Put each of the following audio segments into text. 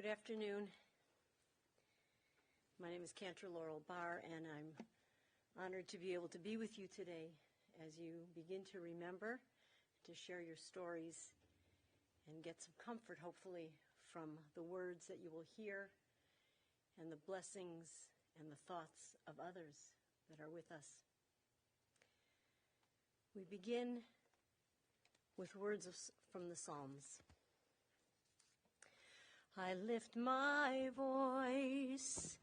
Good afternoon. My name is Cantor Laurel Barr, and I'm honored to be able to be with you today as you begin to remember, to share your stories, and get some comfort, hopefully, from the words that you will hear and the blessings and the thoughts of others that are with us. We begin with words from the Psalms. I lift my voice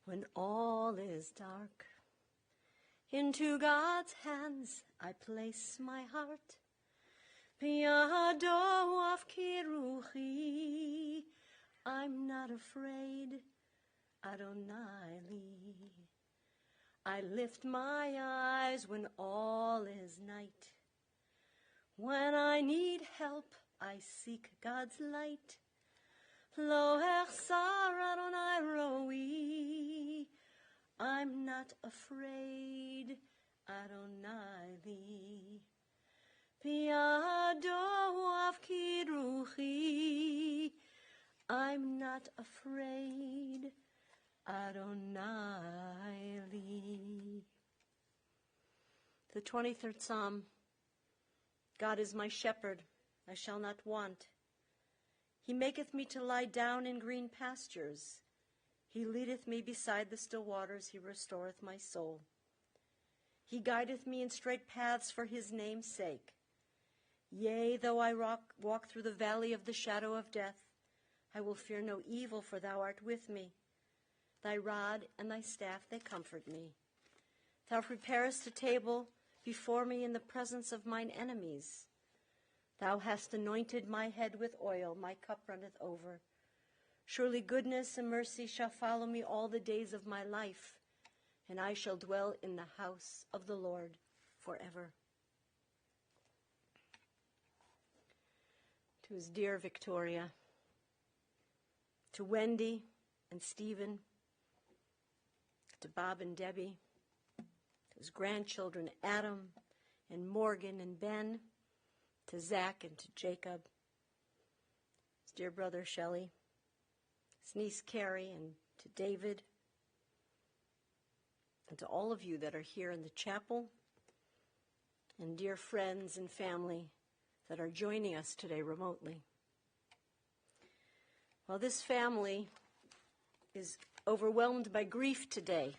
when all is dark. Into God's hands I place my heart. Biyado of kiruchi, I'm not afraid, Adonai li. I lift my eyes when all is night. When I need help, I seek God's light. Lo echsar Adonai roi, I'm not afraid, Adonai li. Biyado of kiruchi, I'm not afraid, Adonai li. The 23rd Psalm. God is my shepherd, I shall not want. He maketh me to lie down in green pastures. He leadeth me beside the still waters. He restoreth my soul. He guideth me in straight paths for his name's sake. Yea, though I walk through the valley of the shadow of death, I will fear no evil, for thou art with me. Thy rod and thy staff, they comfort me. Thou preparest a table before me in the presence of mine enemies. Thou hast anointed my head with oil, my cup runneth over. Surely goodness and mercy shall follow me all the days of my life, and I shall dwell in the house of the Lord forever. To his dear Victoria, to Wendy and Stephen, to Bob and Debbie, to his grandchildren Adam and Morgan and Ben, to Zach and to Jacob, his dear brother Shelley, his niece Carrie, and to David, and to all of you that are here in the chapel, and dear friends and family that are joining us today remotely. While this family is overwhelmed by grief today,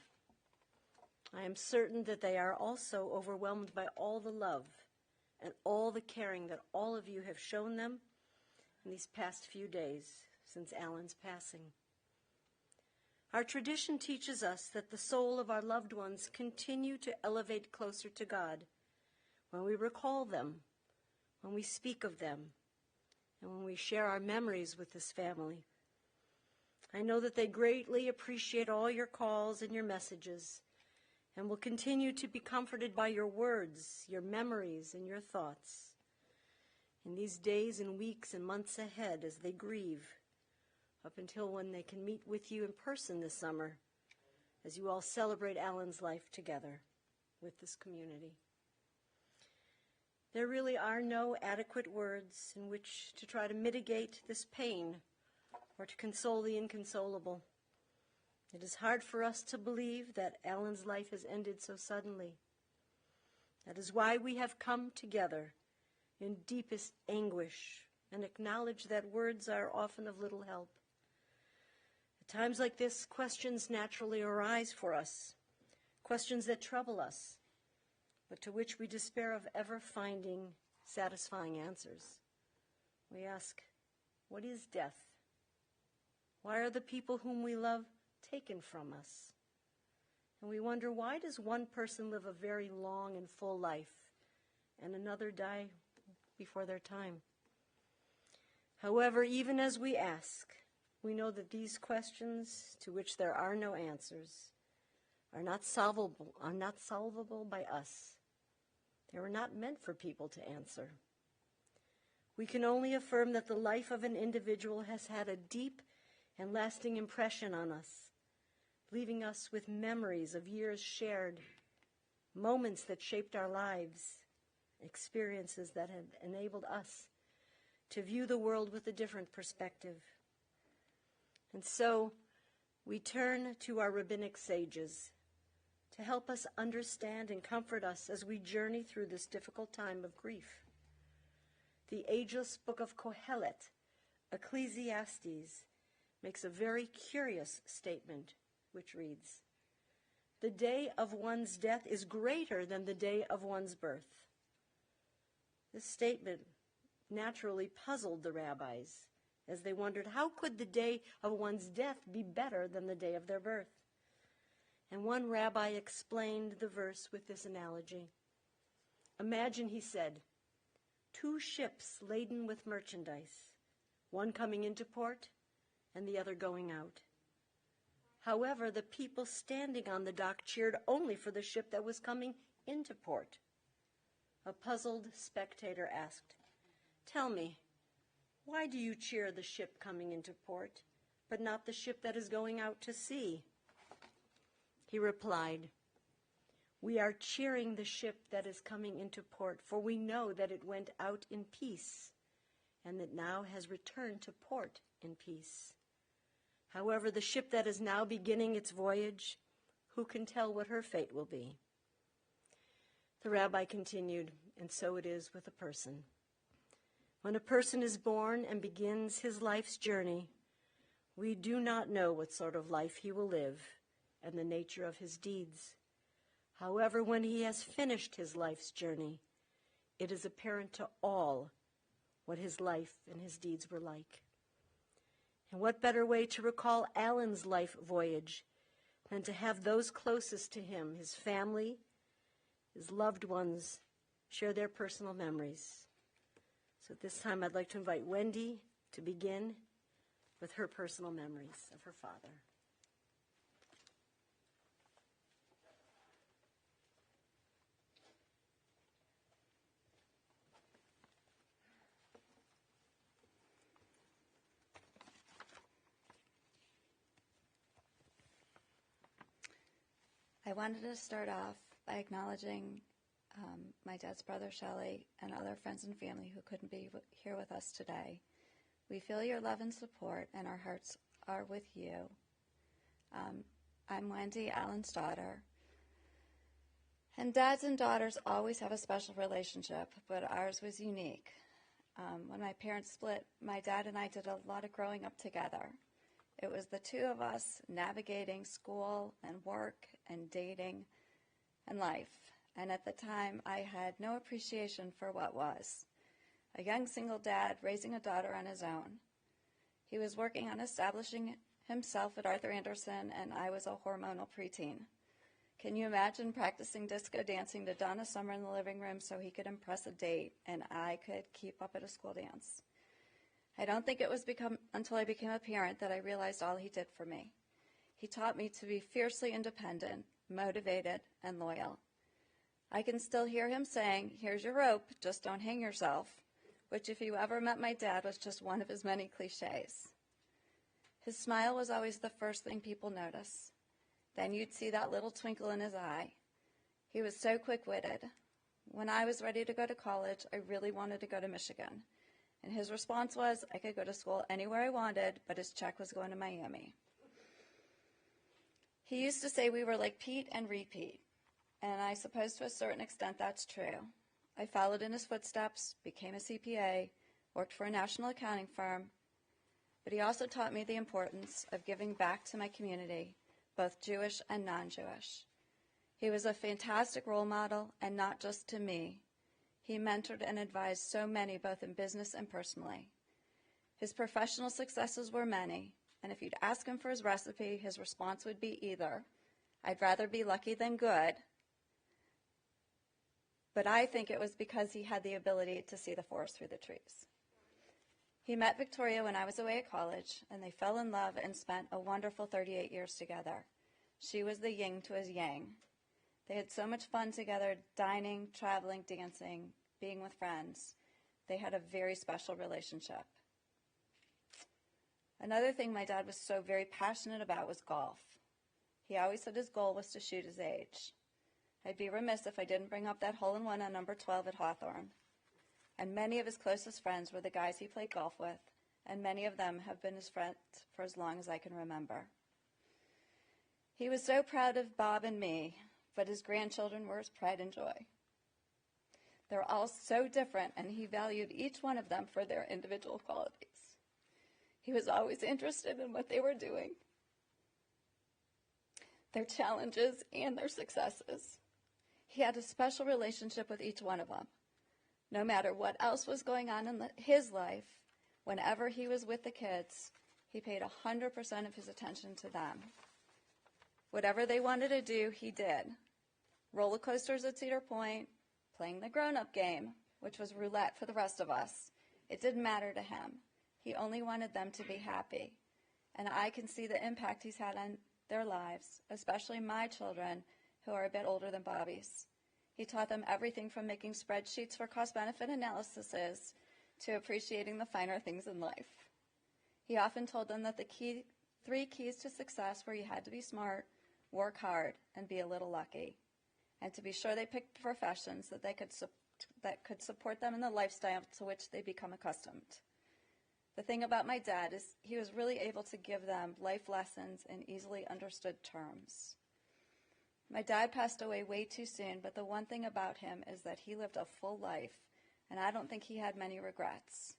I am certain that they are also overwhelmed by all the love and all the caring that all of you have shown them in these past few days since Alan's passing. Our tradition teaches us that the soul of our loved ones continue to elevate closer to God when we recall them, when we speak of them, and when we share our memories with this family. I know that they greatly appreciate all your calls and your messages, and will continue to be comforted by your words, your memories, and your thoughts in these days and weeks and months ahead as they grieve, up until when they can meet with you in person this summer, as you all celebrate Alan's life together with this community. There really are no adequate words in which to try to mitigate this pain or to console the inconsolable. It is hard for us to believe that Alan's life has ended so suddenly. That is why we have come together in deepest anguish and acknowledge that words are often of little help. At times like this, questions naturally arise for us, questions that trouble us, but to which we despair of ever finding satisfying answers. We ask, what is death? Why are the people whom we love taken from us? And we wonder, why does one person live a very long and full life and another die before their time? However, even as we ask, we know that these questions, to which there are no answers, are not solvable by us. They were not meant for people to answer. We can only affirm that the life of an individual has had a deep and lasting impression on us, leaving us with memories of years shared, moments that shaped our lives, experiences that have enabled us to view the world with a different perspective. And so we turn to our rabbinic sages to help us understand and comfort us as we journey through this difficult time of grief. The ageless book of Kohelet, Ecclesiastes, makes a very curious statement, which reads, "The day of one's death is greater than the day of one's birth." This statement naturally puzzled the rabbis as they wondered, how could the day of one's death be better than the day of their birth? And one rabbi explained the verse with this analogy. Imagine, he said, 2 ships laden with merchandise, one coming into port and the other going out. However, the people standing on the dock cheered only for the ship that was coming into port. A puzzled spectator asked, "Tell me, why do you cheer the ship coming into port, but not the ship that is going out to sea?" He replied, "We are cheering the ship that is coming into port, for we know that it went out in peace, and that now has returned to port in peace. However, the ship that is now beginning its voyage, who can tell what her fate will be?" The rabbi continued, "And so it is with a person. When a person is born and begins his life's journey, we do not know what sort of life he will live and the nature of his deeds. However, when he has finished his life's journey, it is apparent to all what his life and his deeds were like." And what better way to recall Alan's life voyage than to have those closest to him, his family, his loved ones, share their personal memories. So at this time, I'd like to invite Wendy to begin with her personal memories of her father. I wanted to start off by acknowledging my dad's brother, Shelley, and other friends and family who couldn't be here with us today. We feel your love and support, and our hearts are with you. I'm Wendy, Alan's daughter. And dads and daughters always have a special relationship, but ours was unique. When my parents split, my dad and I did a lot of growing up together. It was the two of us navigating school and work and dating and life. And at the time, I had no appreciation for what was. A young single dad raising a daughter on his own. He was working on establishing himself at Arthur Anderson, and I was a hormonal preteen. Can you imagine practicing disco dancing to Donna Summer in the living room so he could impress a date and I could keep up at a school dance? I don't think it was until I became a parent that I realized all he did for me. He taught me to be fiercely independent, motivated, and loyal. I can still hear him saying, "Here's your rope, just don't hang yourself," which if you ever met my dad was just one of his many cliches. His smile was always the first thing people notice. Then you'd see that little twinkle in his eye. He was so quick-witted. When I was ready to go to college, I really wanted to go to Michigan. And his response was, I could go to school anywhere I wanted, but his check was going to Miami. He used to say we were like Pete and repeat. And I suppose to a certain extent that's true. I followed in his footsteps, became a CPA, worked for a national accounting firm, but he also taught me the importance of giving back to my community, both Jewish and non-Jewish. He was a fantastic role model, and not just to me. He mentored and advised so many, both in business and personally. His professional successes were many, and if you'd ask him for his recipe, his response would be either, "I'd rather be lucky than good," but I think it was because he had the ability to see the forest through the trees. He met Victoria when I was away at college, and they fell in love and spent a wonderful 38 years together. She was the yin to his yang. They had so much fun together, dining, traveling, dancing, being with friends. They had a very special relationship. Another thing my dad was so very passionate about was golf. He always said his goal was to shoot his age. I'd be remiss if I didn't bring up that hole-in-one on number 12 at Hawthorne. And many of his closest friends were the guys he played golf with, and many of them have been his friends for as long as I can remember. He was so proud of Bob and me, but his grandchildren were his pride and joy. They're all so different, and he valued each one of them for their individual qualities. He was always interested in what they were doing, their challenges and their successes. He had a special relationship with each one of them. No matter what else was going on in his life, whenever he was with the kids, he paid 100% of his attention to them. Whatever they wanted to do, he did. Roller coasters at Cedar Point, playing the grown-up game, which was roulette for the rest of us. It didn't matter to him. He only wanted them to be happy. And I can see the impact he's had on their lives, especially my children, who are a bit older than Bobby's. He taught them everything from making spreadsheets for cost-benefit analyses to appreciating the finer things in life. He often told them that the 3 keys to success were you had to be smart, work hard, and be a little lucky, and to be sure they picked professions that could support them in the lifestyle to which they become accustomed. The thing about my dad is he was really able to give them life lessons in easily understood terms. My dad passed away way too soon, but the one thing about him is that he lived a full life, and I don't think he had many regrets.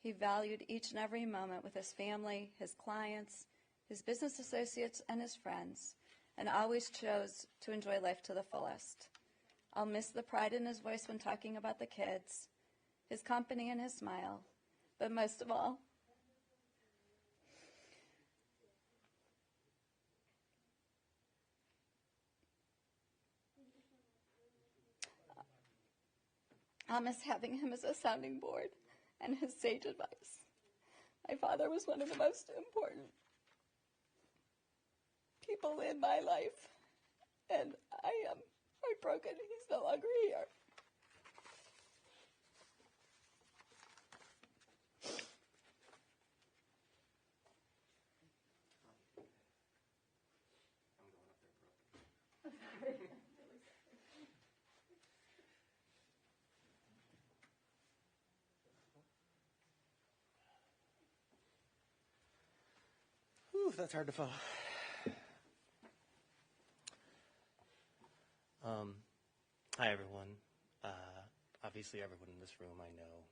He valued each and every moment with his family, his clients, his business associates, and his friends, and always chose to enjoy life to the fullest. I'll miss the pride in his voice when talking about the kids, his company and his smile, but most of all, I'll miss having him as a sounding board and his sage advice. My father was one of the most important people in my life, and I am heartbroken he's no longer here. Whew, that's hard to follow. Hi, everyone. Obviously, everyone in this room I know.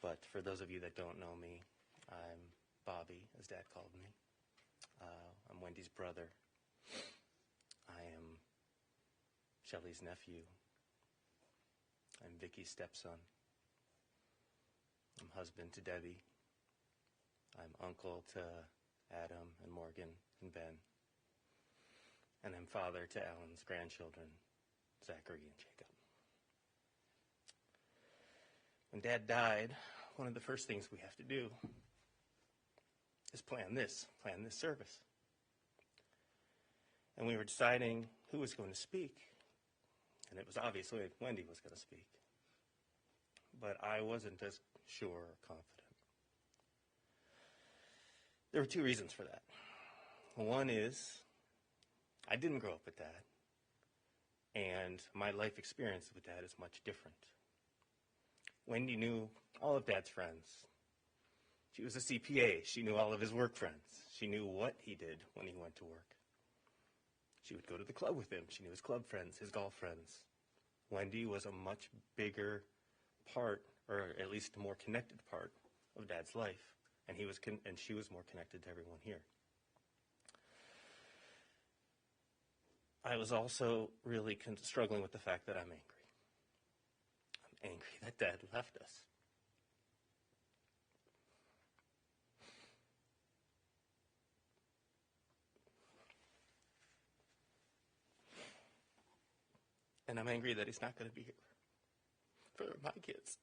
But for those of you that don't know me, I'm Bobby, as Dad called me. I'm Wendy's brother. I am Shelley's nephew. I'm Vicky's stepson. I'm husband to Debbie. I'm uncle to Adam and Morgan and Ben. And I'm father to Alan's grandchildren, Zachary and Jacob. When Dad died, one of the first things we have to do is plan this service. And we were deciding who was going to speak. And it was obviously Wendy was going to speak. But I wasn't as sure or confident. There were 2 reasons for that. One is, I didn't grow up with Dad, and my life experience with Dad is much different. Wendy knew all of Dad's friends. She was a CPA. She knew all of his work friends. She knew what he did when he went to work. She would go to the club with him. She knew his club friends, his golf friends. Wendy was a much bigger part, or at least a more connected part of Dad's life, and she was more connected to everyone here. I was also really struggling with the fact that I'm angry. I'm angry that Dad left us. And I'm angry that he's not going to be here for my kids.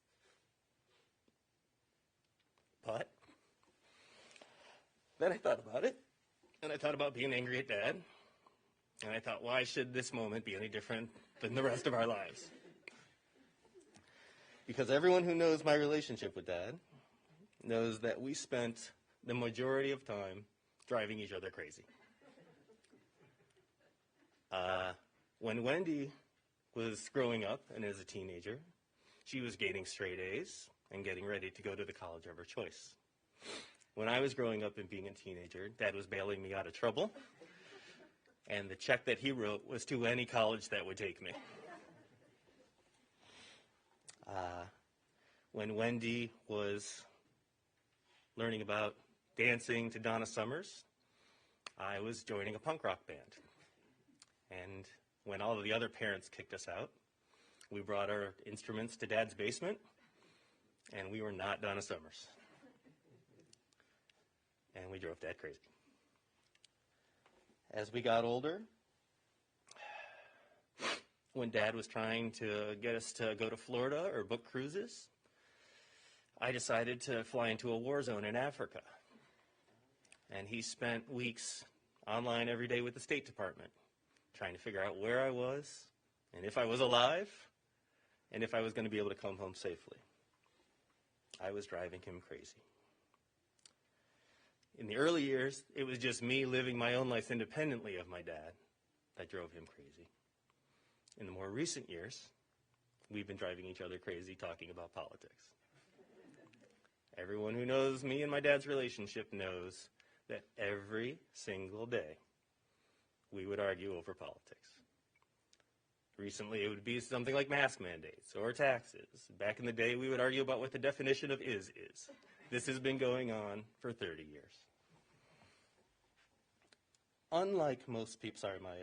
But then I thought about it, and I thought about being angry at Dad. And I thought, why should this moment be any different than the rest of our lives? Because everyone who knows my relationship with Dad knows that we spent the majority of time driving each other crazy. When Wendy was growing up and as a teenager, she was gaining straight A's and getting ready to go to the college of her choice. When I was growing up and being a teenager, Dad was bailing me out of trouble, and the check that he wrote was to any college that would take me. When Wendy was learning about dancing to Donna Summers, I was joining a punk rock band. And when all of the other parents kicked us out, we brought our instruments to Dad's basement, and we were not Donna Summers. And we drove Dad crazy. As we got older, when Dad was trying to get us to go to Florida or book cruises, I decided to fly into a war zone in Africa. And he spent weeks online every day with the State Department, trying to figure out where I was, and if I was alive, and if I was going to be able to come home safely. I was driving him crazy. In the early years, it was just me living my own life independently of my dad that drove him crazy. In the more recent years, we've been driving each other crazy talking about politics. Everyone who knows me and my dad's relationship knows that every single day we would argue over politics. Recently, it would be something like mask mandates or taxes. Back in the day, we would argue about what the definition of is. This has been going on for 30 years. Unlike most people, sorry, my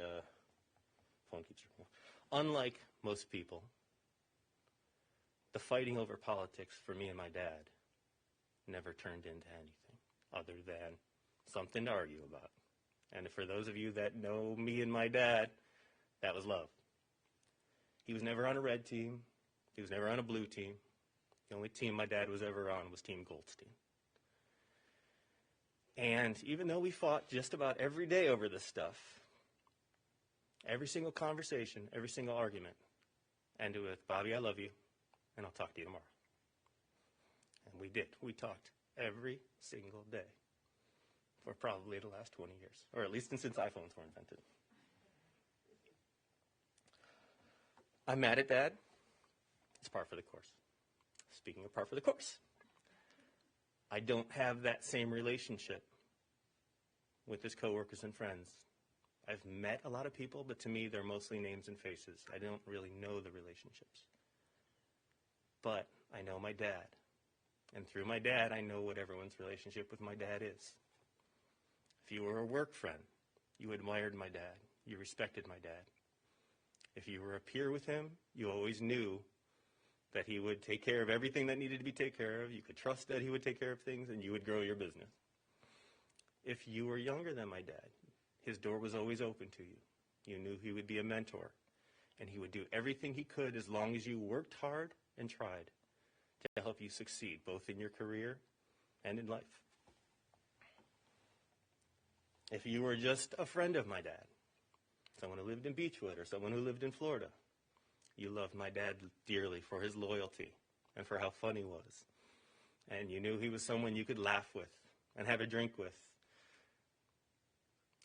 phone keeps ringing. Unlike most people, the fighting over politics for me and my dad never turned into anything other than something to argue about. And for those of you that know me and my dad, that was love. He was never on a red team. He was never on a blue team. The only team my dad was ever on was Team Goldstine. And even though we fought just about every day over this stuff, every single conversation, every single argument ended with, Bobby, I love you, and I'll talk to you tomorrow. And we did. We talked every single day for probably the last 20 years, or at least since iPhones were invented. I'm mad at Dad. It's par for the course. Speaking of par for the course, I don't have that same relationship with his coworkers and friends. I've met a lot of people, but to me, they're mostly names and faces. I don't really know the relationships. But I know my dad. And through my dad, I know what everyone's relationship with my dad is. If you were a work friend, you admired my dad. You respected my dad. If you were a peer with him, you always knew that he would take care of everything that needed to be taken care of. You could trust that he would take care of things, and you would grow your business. If you were younger than my dad, his door was always open to you. You knew he would be a mentor, and he would do everything he could as long as you worked hard and tried to help you succeed, both in your career and in life. If you were just a friend of my dad, someone who lived in Beechwood or someone who lived in Florida, you loved my dad dearly for his loyalty and for how fun he was. And you knew he was someone you could laugh with and have a drink with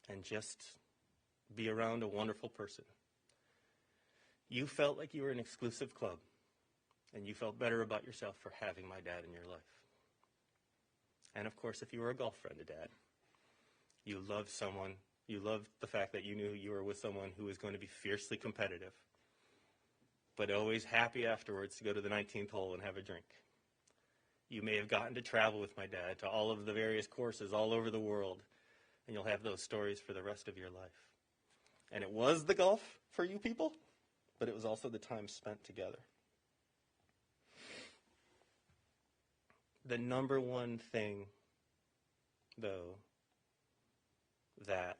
and just be around a wonderful person. You felt like you were an exclusive club, and you felt better about yourself for having my dad in your life. And of course, if you were a golf friend of Dad, you loved the fact that you knew you were with someone who was going to be fiercely competitive, but always happy afterwards to go to the 19th hole and have a drink. You may have gotten to travel with my dad to all of the various courses all over the world, and you'll have those stories for the rest of your life. And it was the golf for you people, but it was also the time spent together. The number one thing, though, that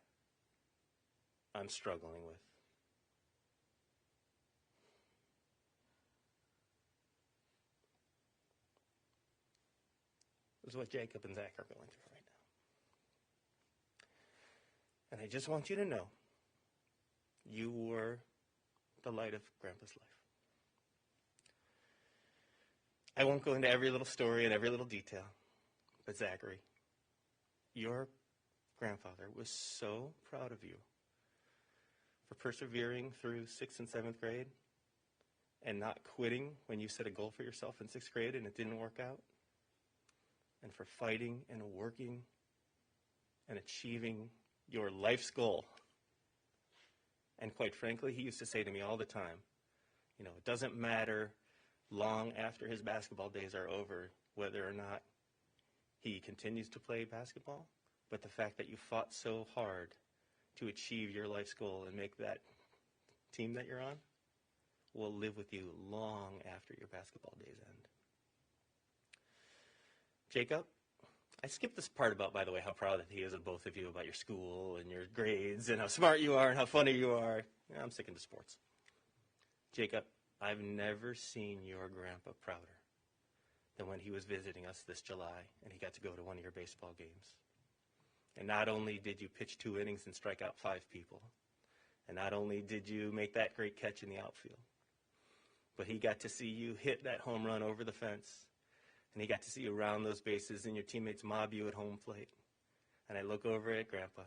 I'm struggling with is what Jacob and Zach are going through right now. And I just want you to know, you were the light of Grandpa's life. I won't go into every little story and every little detail, but Zachary, your grandfather was so proud of you for persevering through 6th and 7th grade and not quitting when you set a goal for yourself in 6th grade and it didn't work out. and for fighting and working and achieving your life's goal. And quite frankly, he used to say to me all the time, you know, it doesn't matter long after his basketball days are over whether or not he continues to play basketball, but the fact that you fought so hard to achieve your life's goal and make that team that you're on will live with you long after your basketball days end. Jacob, I skipped this part about, by the way, how proud that he is of both of you about your school and your grades and how smart you are and how funny you are. Yeah, I'm sticking to sports. Jacob, I've never seen your grandpa prouder than when he was visiting us this July and he got to go to one of your baseball games. And not only did you pitch 2 innings and strike out 5 people, and not only did you make that great catch in the outfield, but he got to see you hit that home run over the fence, and he got to see you round those bases and your teammates mob you at home plate. And I look over at Grandpa,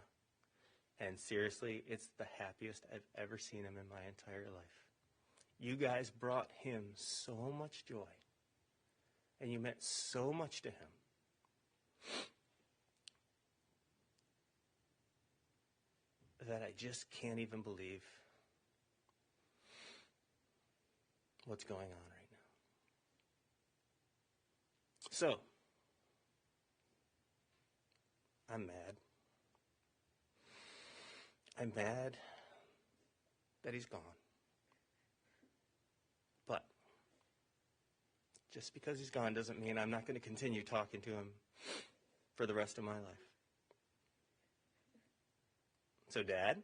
and seriously, it's the happiest I've ever seen him in my entire life. You guys brought him so much joy, and you meant so much to him. That I just can't even believe what's going on right now. So, I'm mad. I'm mad that he's gone. But just because he's gone doesn't mean I'm not going to continue talking to him for the rest of my life. So, Dad,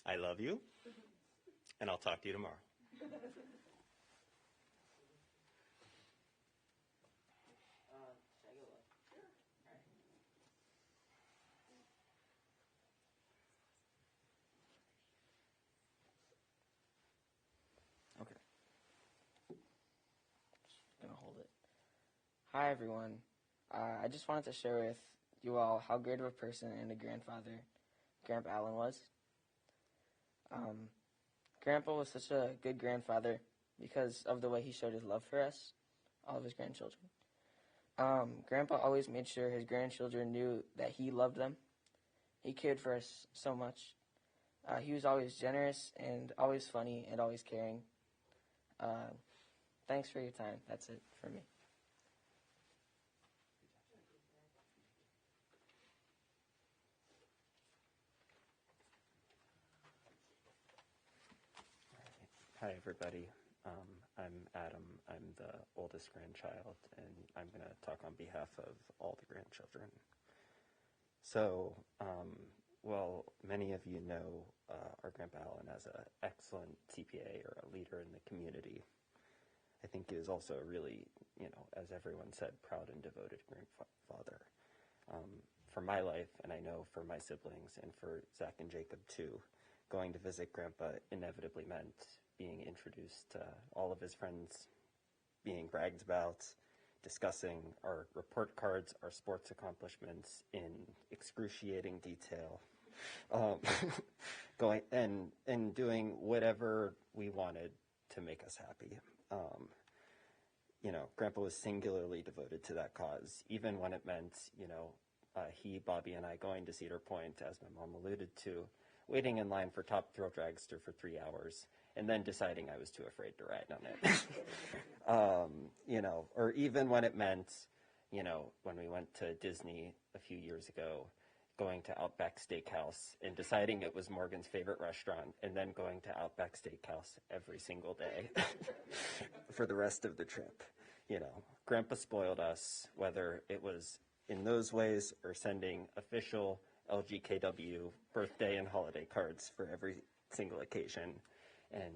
I love you, and I'll talk to you tomorrow. Okay. Just gonna hold it. Hi, everyone. I just wanted to share with you all how great of a person and a grandfather Grandpa Allen was. Grandpa was such a good grandfather because of the way he showed his love for us, all of his grandchildren. Grandpa always made sure his grandchildren knew that he loved them. He cared for us so much. He was always generous and always funny and always caring. Thanks for your time. That's it for me. Hi, everybody. I'm Adam. I'm the oldest grandchild, and I'm going to talk on behalf of all the grandchildren. So, well, many of you know our Grandpa Allen as an excellent TPA or a leader in the community. I think he is also a really, as everyone said, proud and devoted grandfather. For my life, and I know for my siblings and for Zach and Jacob too, going to visit Grandpa inevitably meant being introduced to all of his friends, being bragged about, discussing our report cards, our sports accomplishments in excruciating detail, going and doing whatever we wanted to make us happy. Grandpa was singularly devoted to that cause, even when it meant, he, Bobby, and I going to Cedar Point, as my mom alluded to, waiting in line for Top Thrill Dragster for 3 hours, and then deciding I was too afraid to ride on it. Or even when it meant, when we went to Disney a few years ago, going to Outback Steakhouse and deciding it was Morgan's favorite restaurant, and then going to Outback Steakhouse every single day for the rest of the trip. Grandpa spoiled us, whether it was in those ways or sending official LGKW birthday and holiday cards for every single occasion. And,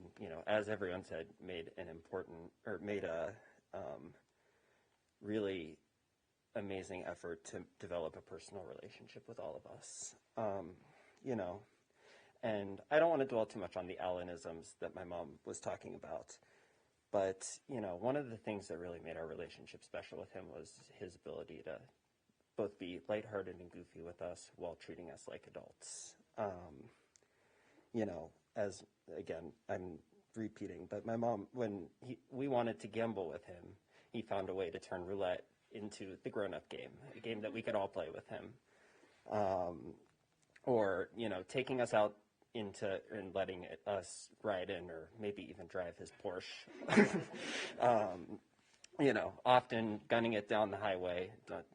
as everyone said, made a really amazing effort to develop a personal relationship with all of us. And I don't want to dwell too much on the Allenisms that my mom was talking about, but, one of the things that really made our relationship special with him was his ability to both be lighthearted and goofy with us while treating us like adults. As, again, I'm repeating, but my mom, when we wanted to gamble with him, he found a way to turn roulette into the grown-up game, a game that we could all play with him. Or, taking us out into and letting us ride in or maybe even drive his Porsche. Often gunning it down the highway.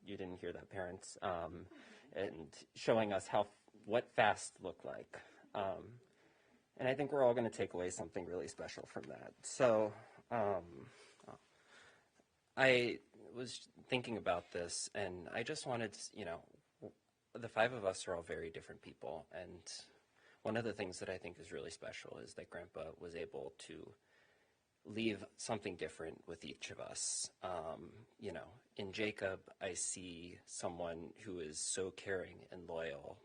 You didn't hear that, parents. And showing us what fast looked like. And I think we're all going to take away something really special from that. So I was thinking about this, and I just wanted, the five of us are all very different people. And one of the things that I think is really special is that Grandpa was able to leave something different with each of us. In Jacob, I see someone who is so caring and loyal,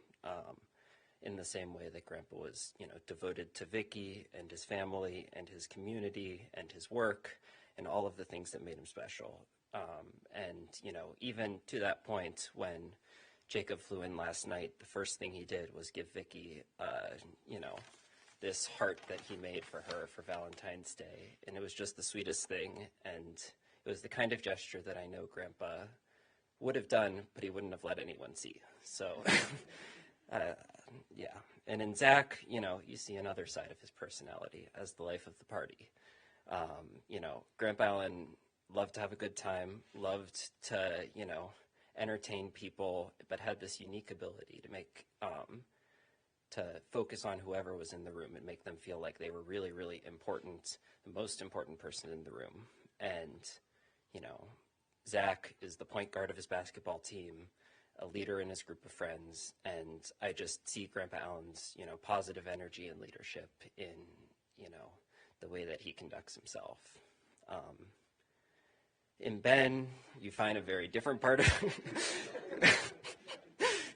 in the same way that Grandpa was, devoted to Vicky and his family and his community and his work and all of the things that made him special. Even to that point when Jacob flew in last night, the first thing he did was give Vicky, this heart that he made for her for Valentine's Day. And it was just the sweetest thing. And it was the kind of gesture that I know Grandpa would have done, but he wouldn't have let anyone see. So, yeah. And in Zach, you see another side of his personality as the life of the party. Grandpa Allen loved to have a good time, loved to, entertain people, but had this unique ability to make, to focus on whoever was in the room and make them feel like they were really, really important, the most important person in the room. And, Zach is the point guard of his basketball team, a leader in his group of friends, and I just see Grandpa Allen's, positive energy and leadership in, the way that he conducts himself. In Ben, you find a very different part of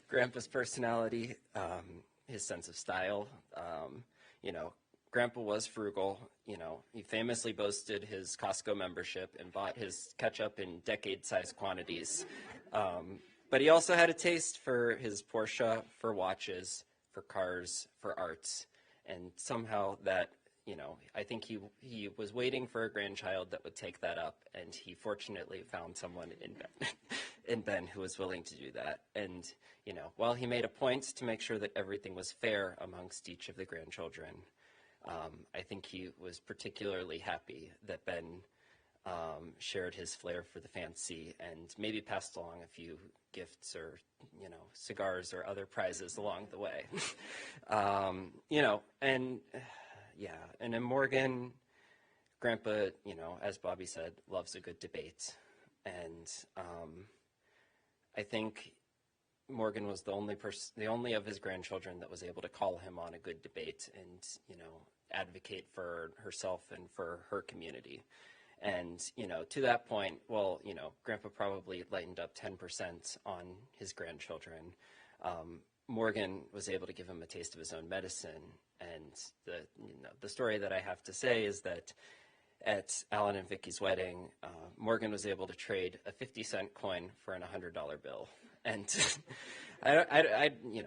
Grandpa's personality, his sense of style. Grandpa was frugal. He famously boasted his Costco membership and bought his ketchup in decade-sized quantities. But he also had a taste for his Porsche, for watches, for cars, for arts. And somehow that, I think he was waiting for a grandchild that would take that up. And he fortunately found someone in Ben who was willing to do that. And, while he made a point to make sure that everything was fair amongst each of the grandchildren, I think he was particularly happy that Ben shared his flair for the fancy and maybe passed along a few gifts or, cigars or other prizes along the way. And in Morgan, Grandpa, as Bobby said, loves a good debate. And I think Morgan was the only of his grandchildren that was able to call him on a good debate and, advocate for herself and for her community. And, to that point, Grandpa probably lightened up 10% on his grandchildren. Morgan was able to give him a taste of his own medicine. And the story that I have to say is that at Alan and Vicky's wedding, Morgan was able to trade a 50-cent coin for a $100 bill. And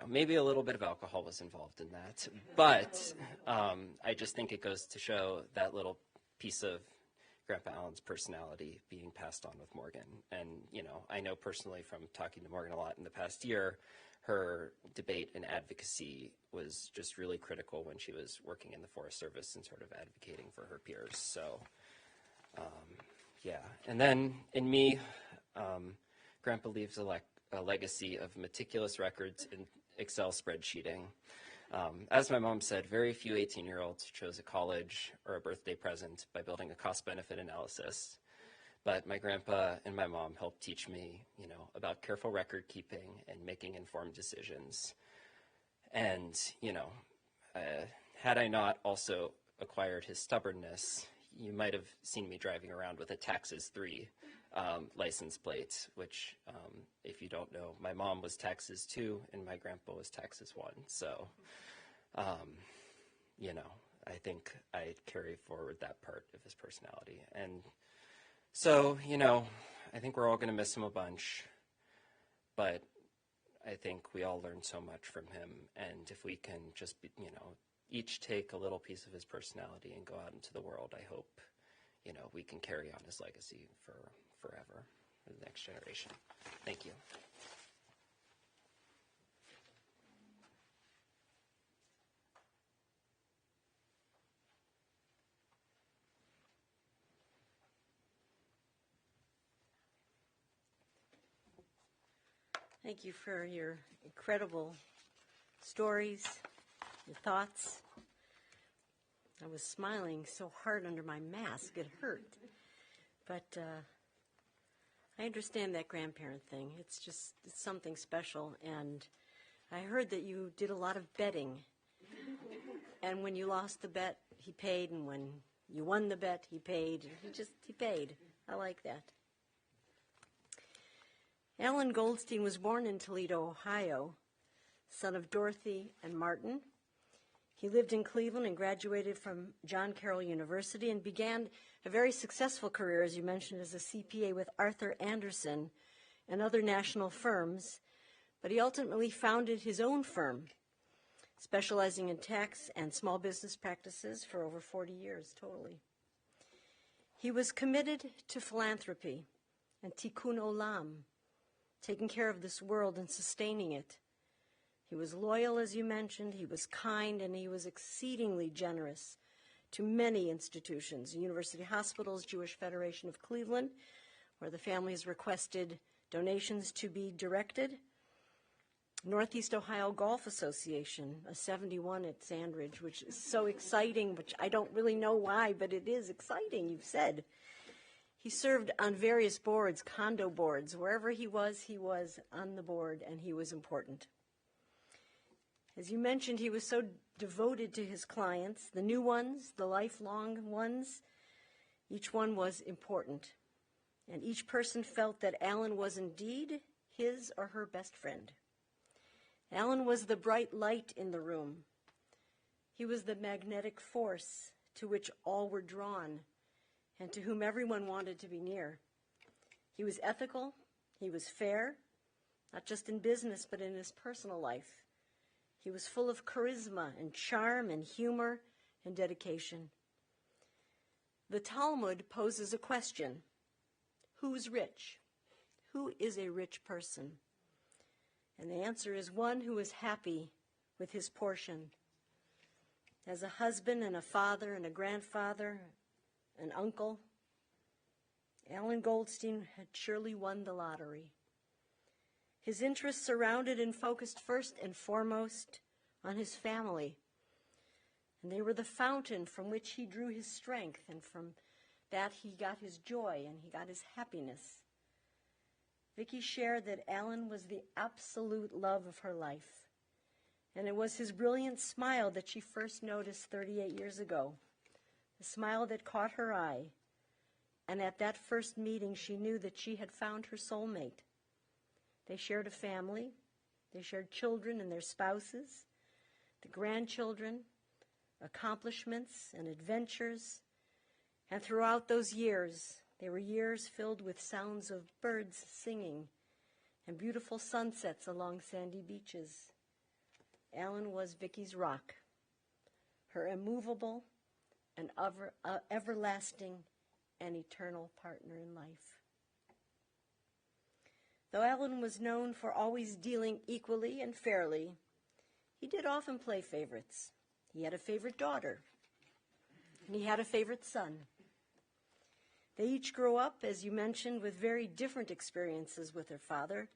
maybe a little bit of alcohol was involved in that. But I just think it goes to show that little piece of Grandpa Allen's personality being passed on with Morgan. And, I know personally from talking to Morgan a lot in the past year, her debate and advocacy was just really critical when she was working in the Forest Service and sort of advocating for her peers. So, yeah. And then in me, Grandpa leaves a legacy of meticulous records in Excel spreadsheeting. As my mom said, very few 18-year-olds chose a college or a birthday present by building a cost-benefit analysis. But my grandpa and my mom helped teach me, about careful record keeping and making informed decisions. And, had I not also acquired his stubbornness, you might have seen me driving around with a Taxes 3 license plate, which, if you don't know, my mom was Taxes 2 and my grandpa was Taxes 1. So, I think I carry forward that part of his personality. And so, I think we're all going to miss him a bunch, but I think we all learned so much from him. And if we can just, each take a little piece of his personality and go out into the world, I hope, we can carry on his legacy for forever for the next generation. Thank you. Thank you for your incredible stories, your thoughts. I was smiling so hard under my mask, it hurt. But I understand that grandparent thing. It's something special. And I heard that you did a lot of betting. And when you lost the bet, he paid. And when you won the bet, he paid. He paid. I like that. Alan Goldstine was born in Toledo, Ohio, son of Dorothy and Martin. He lived in Cleveland and graduated from John Carroll University and began a very successful career, as you mentioned, as a CPA with Arthur Andersen and other national firms. But he ultimately founded his own firm, specializing in tax and small business practices for over 40 years totally. He was committed to philanthropy and tikkun olam, taking care of this world and sustaining it. He was loyal, as you mentioned, he was kind, and he was exceedingly generous to many institutions, university hospitals, Jewish Federation of Cleveland, where the family has requested donations to be directed, Northeast Ohio Golf Association, a 71 at Sandridge, which is so exciting, which I don't really know why, but it is exciting, you've said. He served on various boards, condo boards. Wherever he was on the board, and he was important. As you mentioned, he was so devoted to his clients, the new ones, the lifelong ones. Each one was important. And each person felt that Alan was indeed his or her best friend. Alan was the bright light in the room. He was the magnetic force to which all were drawn, and to whom everyone wanted to be near. He was ethical, he was fair, not just in business, but in his personal life. He was full of charisma and charm and humor and dedication. The Talmud poses a question: who's rich? Who is a rich person? And the answer is one who is happy with his portion. As a husband and a father and a grandfather, an uncle, Alan Goldstine had surely won the lottery. His interests surrounded and focused first and foremost on his family, and they were the fountain from which he drew his strength, and from that he got his joy and he got his happiness. Vicki shared that Alan was the absolute love of her life, and it was his brilliant smile that she first noticed 38 years ago. A smile that caught her eye, and at that first meeting she knew that she had found her soulmate. They shared a family, they shared children and their spouses, the grandchildren, accomplishments and adventures, and throughout those years, they were years filled with sounds of birds singing and beautiful sunsets along sandy beaches. Alan was Vicki's rock, her immovable and everlasting and eternal partner in life. Though Alan was known for always dealing equally and fairly, he did often play favorites. He had a favorite daughter, and he had a favorite son. They each grew up, as you mentioned, with very different experiences with their father,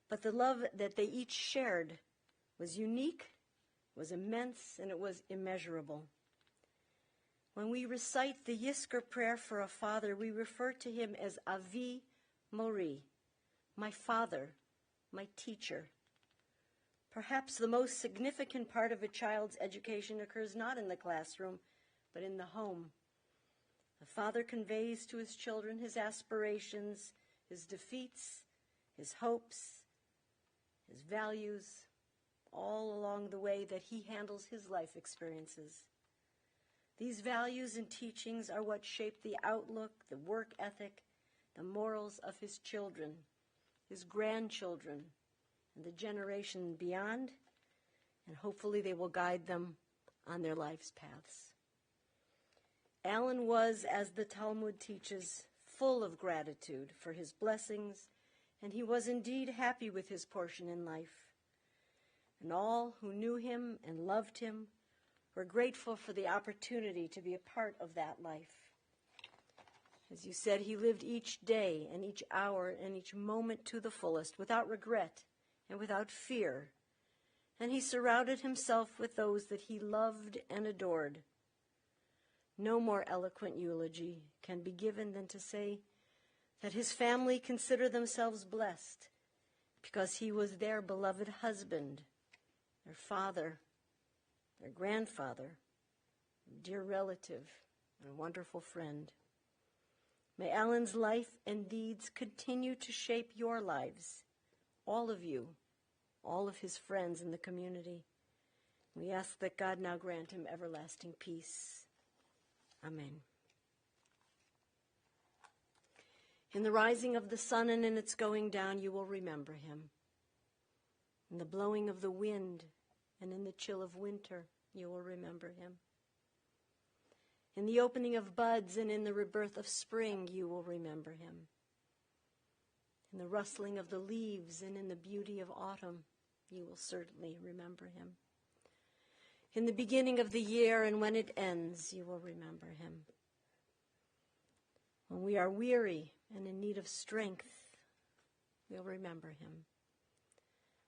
but the love that they each shared was unique, was immense, and it was immeasurable. When we recite the Yizkor prayer for a father, we refer to him as Avi Mori, my father, my teacher. Perhaps the most significant part of a child's education occurs not in the classroom, but in the home. The father conveys to his children his aspirations, his defeats, his hopes, his values, all along the way that he handles his life experiences. These values and teachings are what shape the outlook, the work ethic, the morals of his children, his grandchildren, and the generation beyond, and hopefully they will guide them on their life's paths. Alan was, as the Talmud teaches, full of gratitude for his blessings, and he was indeed happy with his portion in life. And all who knew him and loved him were grateful for the opportunity to be a part of that life. As you said, he lived each day and each hour and each moment to the fullest, without regret and without fear. And he surrounded himself with those that he loved and adored. No more eloquent eulogy can be given than to say that his family consider themselves blessed because he was their beloved husband, their father, their grandfather, dear relative, and wonderful friend. May Alan's life and deeds continue to shape your lives, all of you, all of his friends in the community. We ask that God now grant him everlasting peace. Amen. In the rising of the sun and in its going down, you will remember him. In the blowing of the wind and in the chill of winter, you will remember him. In the opening of buds and in the rebirth of spring, you will remember him. In the rustling of the leaves and in the beauty of autumn, you will certainly remember him. In the beginning of the year and when it ends, you will remember him. When we are weary and in need of strength, we'll remember him.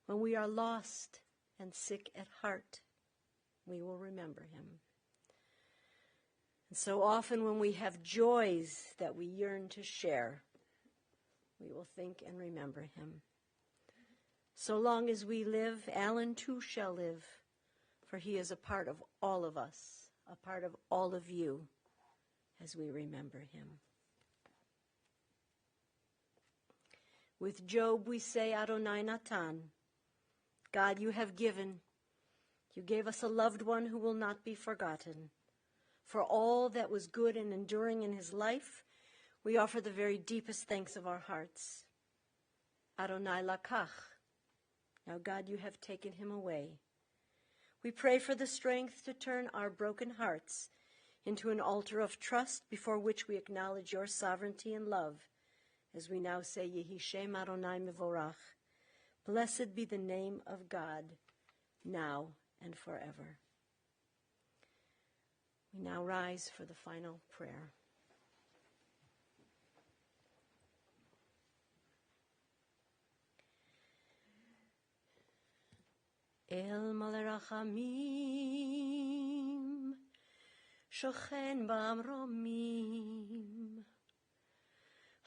When we are lost and sick at heart, we will remember him. And so often when we have joys that we yearn to share, we will think and remember him. So long as we live, Alan too shall live, for he is a part of all of us, a part of all of you, as we remember him. With Job we say, Adonai Natan, God, you have given. You gave us a loved one who will not be forgotten. For all that was good and enduring in his life, we offer the very deepest thanks of our hearts. Adonai Lakach. Now, God, you have taken him away. We pray for the strength to turn our broken hearts into an altar of trust before which we acknowledge your sovereignty and love, as we now say, Yehi Shem Adonai Mevorach. Blessed be the name of God, now and forever. We now rise for the final prayer. El Malerachamim, Shochen Bamromim,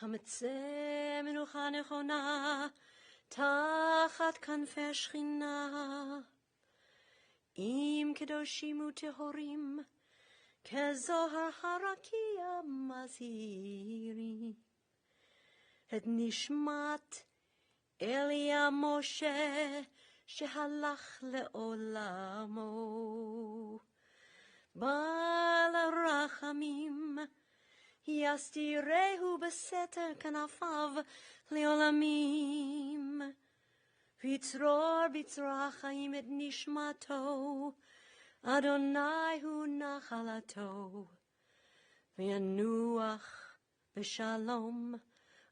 Hametzeh Menucha Nechona, Tachat Kanfei Shechina, Im Kedoshim Utehorim, Kezohar Harakia Maziri, Et Nishmat Elia Moshe, שהלך לעולמו. בעל הרחמים, יסתירהו בסתר כנפיו לעולמים. ויצרור בצרור החיים את נשמתו, אדוני הוא נחלתו. וינוח בשלום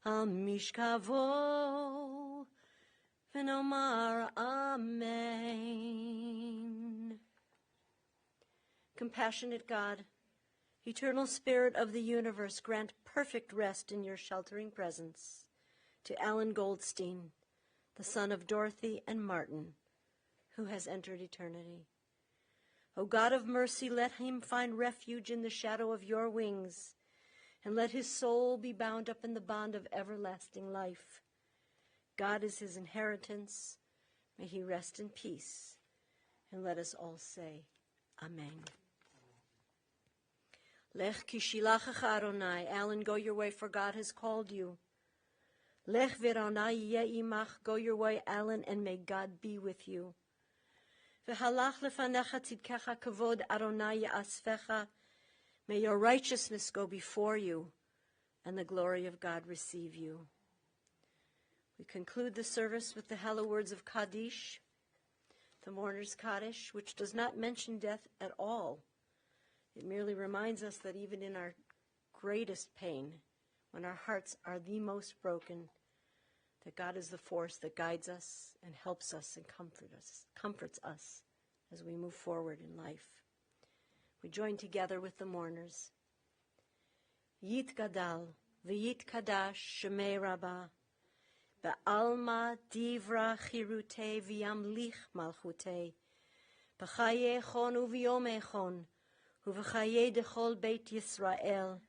על משכבו. V'nomar Amen. Compassionate God, eternal Spirit of the universe, grant perfect rest in your sheltering presence to Alan Goldstine, the son of Dorothy and Martin, who has entered eternity. O God of mercy, let him find refuge in the shadow of your wings, and let his soul be bound up in the bond of everlasting life. God is his inheritance. May he rest in peace. And let us all say, Amen. Lech ki shilachacha Adonai. Alan, go your way, for God has called you. Lech v'Adonai yeh imach. Go your way, Alan, and may God be with you. V'halach lefanecha tzidkecha kavod Adonai ya'asfecha. May your righteousness go before you, and the glory of God receive you. We conclude the service with the hallowed words of Kaddish, the mourner's Kaddish, which does not mention death at all, It merely reminds us that even in our greatest pain, when our hearts are the most broken, that God is the force that guides us and helps us and comforts us as we move forward in life. We join together with the mourners. Yit gadal v'yit kadash shemei rabbah ba'alma divra chirute v'yamlich malchute b'chaye chon u'v'yom echon u'v'chaye dechol beit Yisrael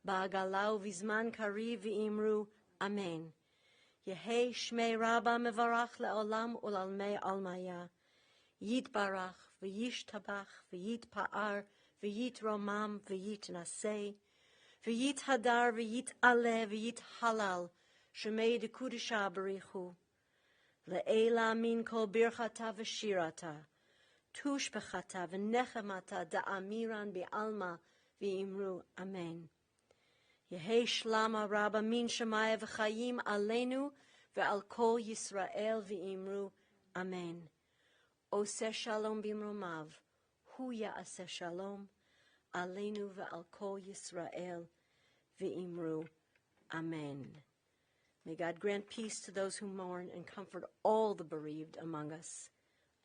ba'agalau v'zman kari v'imru amen. Yehi shmei rabbah mevarach le'olam u'lalmei almaya Yitbarach v'yishtabach v'yitpa'ar v'yitromam v'yitnaseh v'yit hadar v'yit aleh v'yit halal shemei dekudisha barichu le'ela min kol birchata v'shirata tushbechata v'nechemata da'amiran bi'alma v'imru amen. Yehi shlama rabba min shemaya v'chayim alenu ve'al kol Yisrael v'imru amen. Oseh shalom bimromav, hu ya'aseh shalom, aleinu ve'al kol Yisrael v'imru, amen. May God grant peace to those who mourn and comfort all the bereaved among us.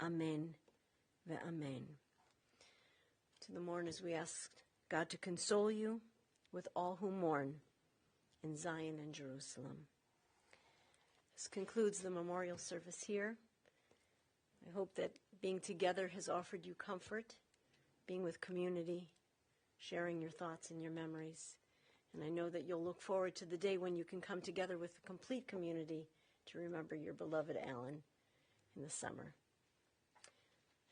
Amen ve'amen. To the mourners we ask God to console you with all who mourn in Zion and Jerusalem. This concludes the memorial service here. I hope that being together has offered you comfort, being with community, sharing your thoughts and your memories. And I know that you'll look forward to the day when you can come together with a complete community to remember your beloved Alan in the summer.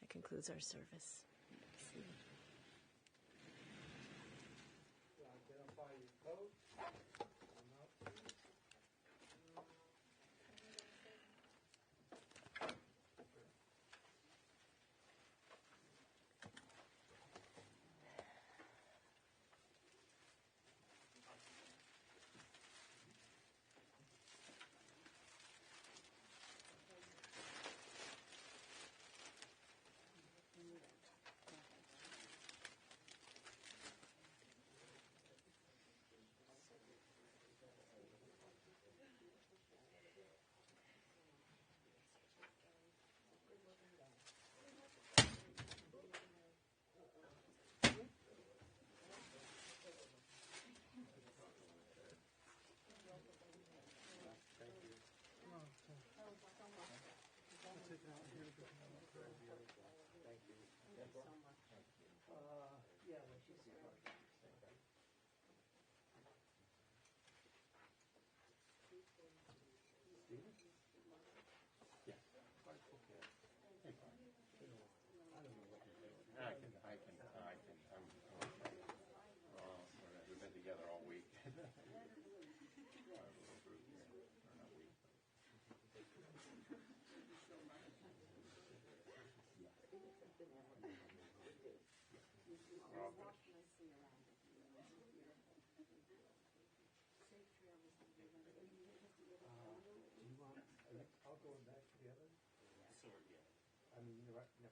That concludes our service.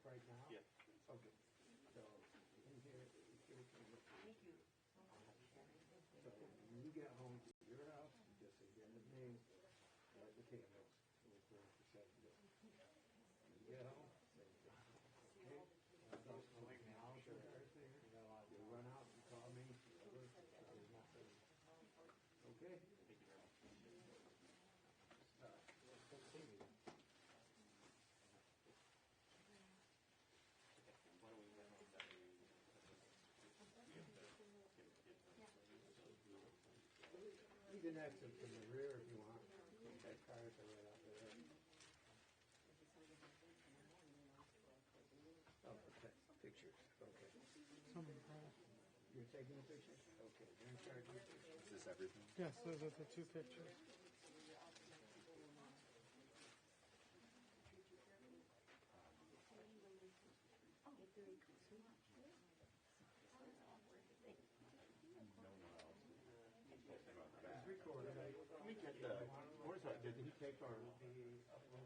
Right now? Yeah. Okay. So, in here, thank you. So, when you get home to your house, you just say, get the name, light the candles, and we'll pray for 7 days. When you get home, say, okay, I'll go to the house or everything. You run out, you call me, whatever. Okay? Thank you very much. You can exit from the rear if you want. That cars are right out there. Oh, okay. Pictures. Okay. You're taking the pictures? Okay. You're in charge of the pictures. Is this everything? Yes, those are the 2 pictures. Did he take our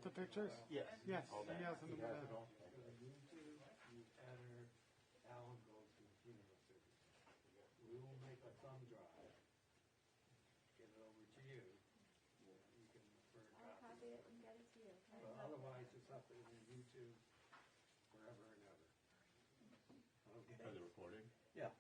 The pictures? Yes. Yes, All that. he has them. He has it all. You had Alan Goldstine funeral. copy it and get it to you, okay? Well, otherwise, it's up in YouTube forever and ever. Okay. Are they recording? Yeah.